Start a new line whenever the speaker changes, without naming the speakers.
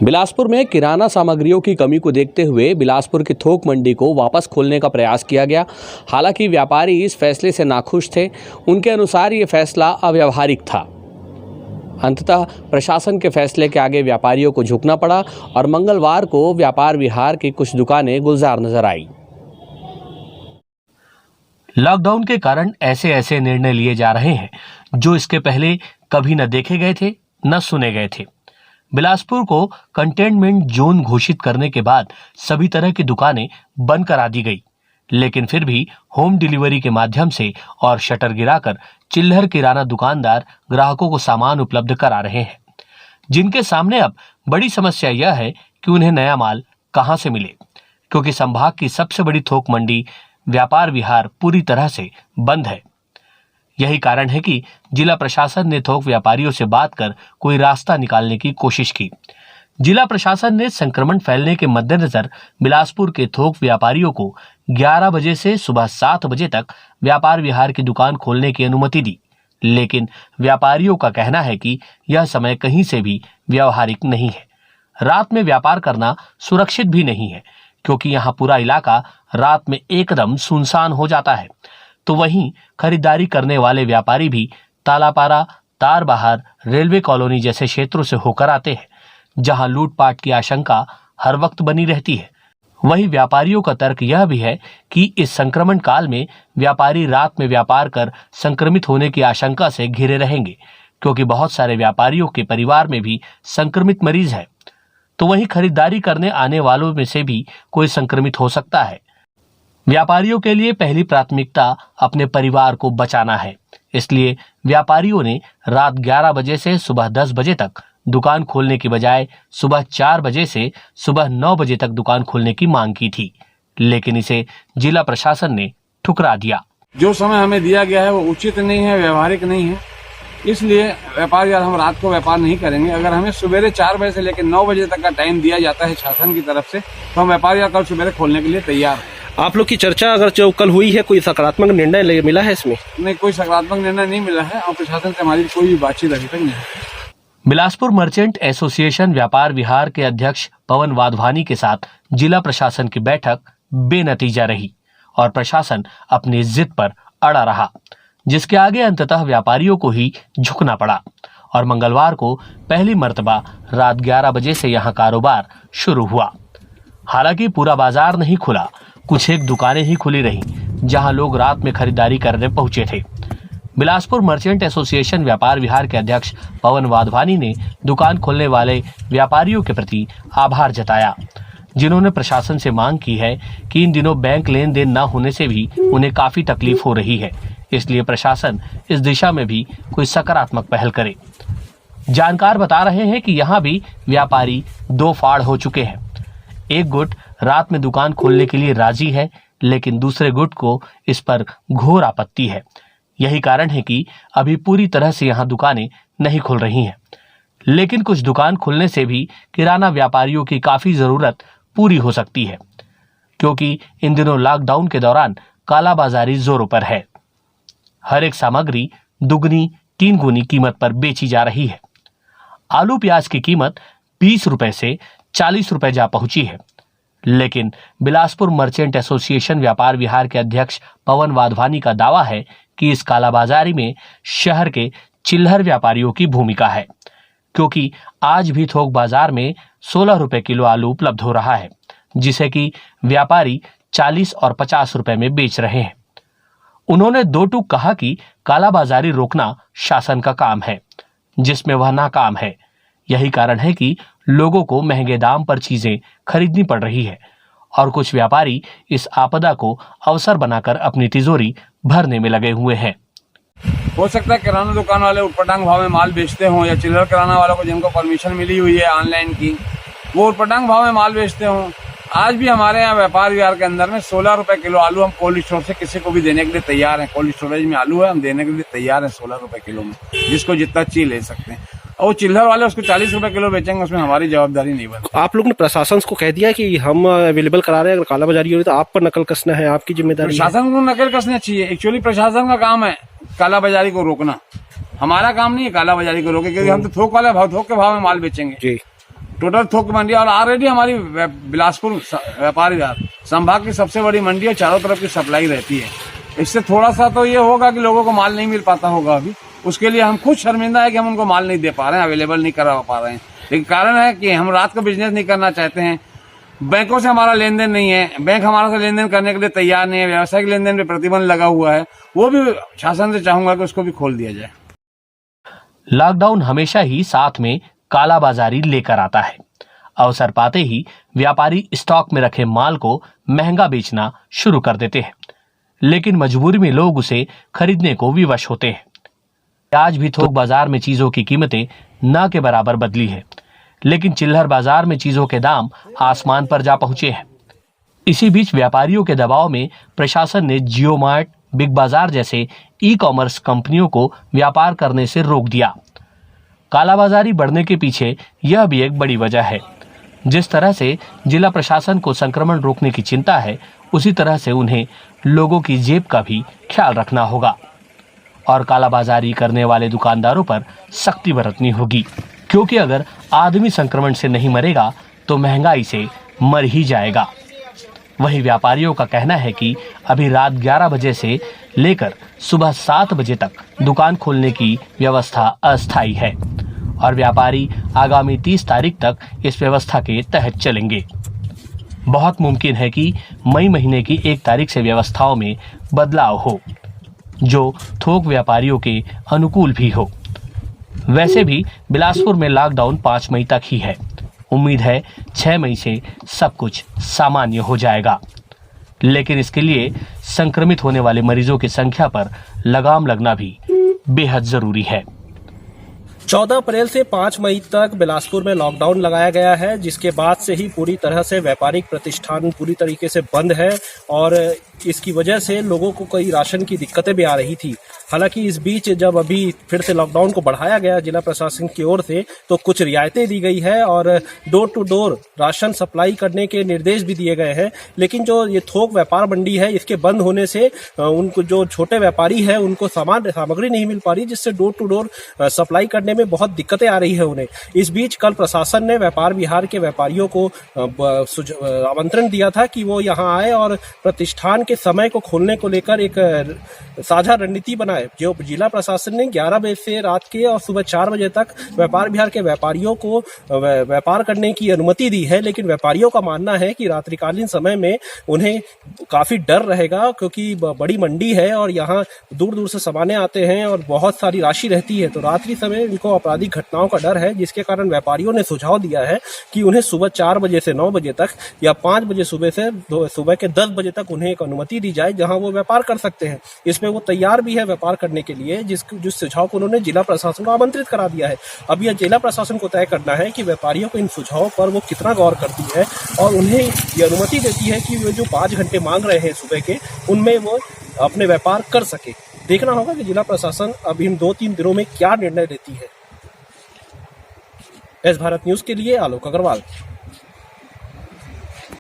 बिलासपुर में किराना सामग्रियों की कमी को देखते हुए बिलासपुर की थोक मंडी को वापस खोलने का प्रयास किया गया। हालांकि व्यापारी इस फैसले से नाखुश थे। उनके अनुसार ये फैसला अव्यावहारिक था। अंततः प्रशासन के फैसले के आगे व्यापारियों को झुकना पड़ा और मंगलवार को व्यापार विहार की कुछ दुकानें गुलजार नजर आई।
लॉकडाउन के कारण ऐसे निर्णय लिए जा रहे हैं जो इसके पहले कभी न देखे गए थे, न सुने गए थे। बिलासपुर को कंटेनमेंट जोन घोषित करने के बाद सभी तरह की दुकानें बंद करा दी गई, लेकिन फिर भी होम डिलीवरी के माध्यम से और शटर गिराकर चिल्लर किराना दुकानदार ग्राहकों को सामान उपलब्ध करा रहे हैं, जिनके सामने अब बड़ी समस्या यह है कि उन्हें नया माल कहां से मिले, क्योंकि संभाग की सबसे बड़ी थोक मंडी व्यापार विहार पूरी तरह से बंद है। यही कारण है कि जिला प्रशासन ने थोक व्यापारियों से बात कर कोई रास्ता निकालने की कोशिश की। जिला प्रशासन ने संक्रमण फैलने के मद्देनजर बिलासपुर के थोक व्यापारियों को 11 बजे से सुबह 7 बजे तक व्यापार विहार की दुकान खोलने की अनुमति दी, लेकिन व्यापारियों का कहना है कि यह समय कहीं से भी व्यावहारिक नहीं है। रात में व्यापार करना सुरक्षित भी नहीं है, क्योंकि यहाँ पूरा इलाका रात में एकदम सुनसान हो जाता है। तो वहीं खरीदारी करने वाले व्यापारी भी तालापारा, तारबहार, रेलवे कॉलोनी जैसे क्षेत्रों से होकर आते हैं, जहां लूटपाट की आशंका हर वक्त बनी रहती है। वहीं व्यापारियों का तर्क यह भी है कि इस संक्रमण काल में व्यापारी रात में व्यापार कर संक्रमित होने की आशंका से घिरे रहेंगे, क्योंकि बहुत सारे व्यापारियों के परिवार में भी संक्रमित मरीज है। तो वहीं खरीदारी करने आने वालों में से भी कोई संक्रमित हो सकता है। व्यापारियों के लिए पहली प्राथमिकता अपने परिवार को बचाना है, इसलिए व्यापारियों ने रात 11 बजे से सुबह 10 बजे तक दुकान खोलने की बजाय सुबह 4 बजे से सुबह 9 बजे तक दुकान खोलने की मांग की थी, लेकिन इसे जिला प्रशासन ने ठुकरा दिया।
जो समय हमें दिया गया है वो उचित नहीं है, व्यवहारिक नहीं है, इसलिए व्यापार हम रात को व्यापार नहीं करेंगे। अगर हमें सुबह 4 बजे से लेकर 9 बजे तक का टाइम दिया जाता है शासन की तरफ से, तो हम व्यापार कल सुबह खोलने के लिए तैयार हैं।
आप लोग की चर्चा अगर जो कल हुई है, कोई सकारात्मक निर्णय मिला है इसमें?
नहीं, कोई सकारात्मक निर्णय नहीं मिला है और प्रशासन से हमारी कोई भी बातचीत अभी तक नहीं है।
बिलासपुर मर्चेंट एसोसिएशन व्यापार विहार के अध्यक्ष पवन वाधवानी के साथ जिला प्रशासन की बैठक बेनतीजा रही और प्रशासन अपनी जिद पर अड़ा रहा, जिसके आगे अंततः व्यापारियों को ही झुकना पड़ा और मंगलवार को पहली मर्तबा रात 11 बजे से यहां कारोबार शुरू हुआ। हालांकि पूरा बाजार नहीं खुला, कुछ एक दुकानें ही खुली रहीं, जहां लोग रात में खरीदारी करने पहुंचे थे। बिलासपुर मर्चेंट एसोसिएशन व्यापार विहार के अध्यक्ष पवन वाधवानी ने दुकान खोलने वाले व्यापारियों के प्रति आभार जताया, जिन्होंने प्रशासन से मांग की है कि इन दिनों बैंक लेन देन न होने से भी उन्हें काफी तकलीफ हो रही है, इसलिए प्रशासन इस दिशा में भी कोई सकारात्मक पहल करे। जानकार बता रहे हैं कि यहाँ भी व्यापारी दो फाड़ हो चुके हैं। एक गुट रात में दुकान खोलने के लिए राजी है, लेकिन दूसरे गुट को इस पर घोर आपत्ति है। यही कारण है कि अभी पूरी तरह से यहाँ दुकानें नहीं खुल रही हैं, लेकिन कुछ दुकान खुलने से भी किराना व्यापारियों की काफी जरूरत पूरी हो सकती है, क्योंकि इन दिनों लॉकडाउन के दौरान कालाबाजारी जोरों पर है। हर एक सामग्री दुगनी 3 गुनी कीमत पर बेची जा रही है। आलू प्याज की कीमत 20 रुपए से 40 रुपए जा पहुंची है, लेकिन बिलासपुर मर्चेंट एसोसिएशन व्यापार विहार के अध्यक्ष पवन वाधवानी का दावा है कि इस कालाबाजारी में शहर के चिल्लर व्यापारियों की भूमिका है, क्योंकि आज भी थोक बाजार में 16 रुपए किलो आलू उपलब्ध हो रहा है, जिसे कि व्यापारी 40 और 50 रुपए में बेच रहे हैं। उन्होंने दो टूक कहा कि कालाबाजारी रोकना शासन का काम है, जिसमें वह नाकाम है। यही कारण है कि लोगों को महंगे दाम पर चीजें खरीदनी पड़ रही है और कुछ व्यापारी इस आपदा को अवसर बनाकर अपनी तिजोरी भरने में लगे हुए हैं।
हो सकता है किराना दुकान वाले उटपटांग भाव में माल बेचते हों, या चिल्लर किराना वालों को जिनको परमिशन मिली हुई है ऑनलाइन की, वो उटपटांग भाव में माल बेचते हों। आज भी हमारे यहाँ व्यापार विहार के अंदर में 16 रुपए किलो आलू हम कोल्ड स्टोर से किसी को भी देने के लिए तैयार हैं। कोल्ड स्टोरेज में आलू है, हम देने के लिए तैयार हैं 16 रुपए किलो में, जिसको जितना चाहिए ले सकते हैं। और चिल्लर वाले उसको 40 रुपए किलो बेचेंगे, उसमें हमारी जवाबदारी नहीं बनती।
आप लोग ने प्रशासन को कह दिया कि हम अवेलेबल करा रहे हैं, अगर कालाबाजारी हो रही तो आप पर नकल कसना है, आपकी जिम्मेदारी।
प्रशासन को नकल कसना चाहिए। एक्चुअली प्रशासन का काम है कालाबाजारी को रोकना, हमारा काम नहीं है कालाबाजारी को रोके, क्योंकि हम तो थोक वाले भाव, थोक के भाव में माल बेचेंगे।
जी
टोटल थोक मंडी, और ऑलरेडी हमारी बिलासपुर व्यापार विहार संभाग की सबसे बड़ी मंडी है, चारों तरफ की सप्लाई रहती है। इससे थोड़ा सा तो ये होगा कि लोगों को माल नहीं मिल पाता होगा अभी, उसके लिए हम खुद शर्मिंदा है कि हम उनको माल नहीं दे पा रहे हैं, अवेलेबल नहीं करा पा रहे हैं। लेकिन कारण है कि हम रात को बिजनेस नहीं करना चाहते हैं, बैंकों से हमारा लेन देन नहीं है, बैंक हमारा से लेन देन करने के लिए तैयार नहीं है, व्यावसायिक लेन देन पे प्रतिबंध लगा हुआ है, वो भी शासन से चाहूंगा कि उसको भी खोल दिया जाए।
लॉकडाउन हमेशा ही साथ में कालाबाजारी लेकर आता है। अवसर पाते ही व्यापारी स्टॉक में रखे माल को महंगा बेचना शुरू कर देते हैं, लेकिन मजबूरी में लोग उसे खरीदने को विवश होते हैं। आज भी थोक बाजार में चीजों की कीमतें न के बराबर बदली है, लेकिन चिल्लर बाजार में चीजों के दाम आसमान पर जा पहुंचे हैं। इसी बीच व्यापारियों के दबाव में प्रशासन ने जियो मार्ट, बिग बाजार जैसे ई-कॉमर्स कंपनियों को व्यापार करने से रोक दिया। कालाबाजारी बढ़ने के पीछे यह भी एक बड़ी वजह है। जिस तरह से जिला प्रशासन को संक्रमण रोकने की चिंता है, उसी तरह से उन्हें लोगों की जेब का भी ख्याल रखना होगा और कालाबाजारी करने वाले दुकानदारों पर सख्ती बरतनी होगी, क्योंकि अगर आदमी संक्रमण से नहीं मरेगा तो महंगाई से मर ही जाएगा। वहीं व्यापारियों का कहना है कि अभी रात 11 बजे से लेकर सुबह 7 बजे तक दुकान खोलने की व्यवस्था अस्थायी है और व्यापारी आगामी 30 तारीख तक इस व्यवस्था के तहत चलेंगे। बहुत मुमकिन है कि मई महीने की 1 तारीख से व्यवस्थाओं में बदलाव हो, जो थोक व्यापारियों के अनुकूल भी हो। वैसे भी बिलासपुर में लॉकडाउन 5 मई तक ही है। उम्मीद है 6 मई से सब कुछ सामान्य हो जाएगा, लेकिन इसके लिए संक्रमित होने वाले मरीजों की संख्या पर लगाम लगना भी बेहद जरूरी है।
14 अप्रैल से 5 मई तक बिलासपुर में लॉकडाउन लगाया गया है, जिसके बाद से ही पूरी तरह से व्यापारिक प्रतिष्ठान पूरी तरीके से बंद है और इसकी वजह से लोगों को कई राशन की दिक्कतें भी आ रही थी। हालांकि इस बीच जब अभी फिर से लॉकडाउन को बढ़ाया गया जिला प्रशासन की ओर से, तो कुछ रियायतें दी गई है और door to door ration supply करने के निर्देश भी दिए गए हैं। लेकिन जो ये थोक व्यापार मंडी है, इसके बंद होने से उनको जो छोटे व्यापारी है उनको सामग्री नहीं मिल पा रही, जिससे डोर टू डोर सप्लाई करने में बहुत दिक्कतें आ रही है उन्हें। इस बीच कल प्रशासन ने व्यापार विहार के व्यापारियों को आमंत्रण दिया था कि वो यहाँ आए और प्रतिष्ठान के समय को खोलने को लेकर एक साझा रणनीति बनाए। जो जिला प्रशासन ने 11 बजे से रात के और सुबह 4 बजे तक व्यापार विहार के व्यापारियों को व्यापार करने की अनुमति दी है, लेकिन व्यापारियों का मानना है कि रात्रिकालीन समय में उन्हें काफी डर रहेगा, क्योंकि बड़ी मंडी है और यहाँ दूर दूर से सामानें आते हैं और बहुत सारी राशि रहती है, तो रात्रि समय इनको आपराधिक घटनाओं का डर है, जिसके कारण व्यापारियों ने सुझाव दिया है कि उन्हें सुबह 4 बजे से 9 बजे तक या 5 बजे सुबह से सुबह के 10 बजे तक उन्हें एक अनुमति दी जाए जहां वो व्यापार कर सकते हैं। इसमें वो तैयार भी है व्यापार करने के लिए, जिस सुझाव को उन्होंने जिला प्रशासन को आमंत्रित करा दिया है। अब यह जिला प्रशासन को तय करना है कि व्यापारियों को इन सुझावों पर वो कितना गौर करती है और उन्हें ये अनुमति देती है कि वे जो 5 घंटे मांग रहे हैं सुबह के, उनमें वो अपने व्यापार कर सके। देखना होगा कि जिला प्रशासन अब इन 2-3 दिनों में क्या निर्णय लेती है। एस भारत न्यूज के लिए आलोक अग्रवाल।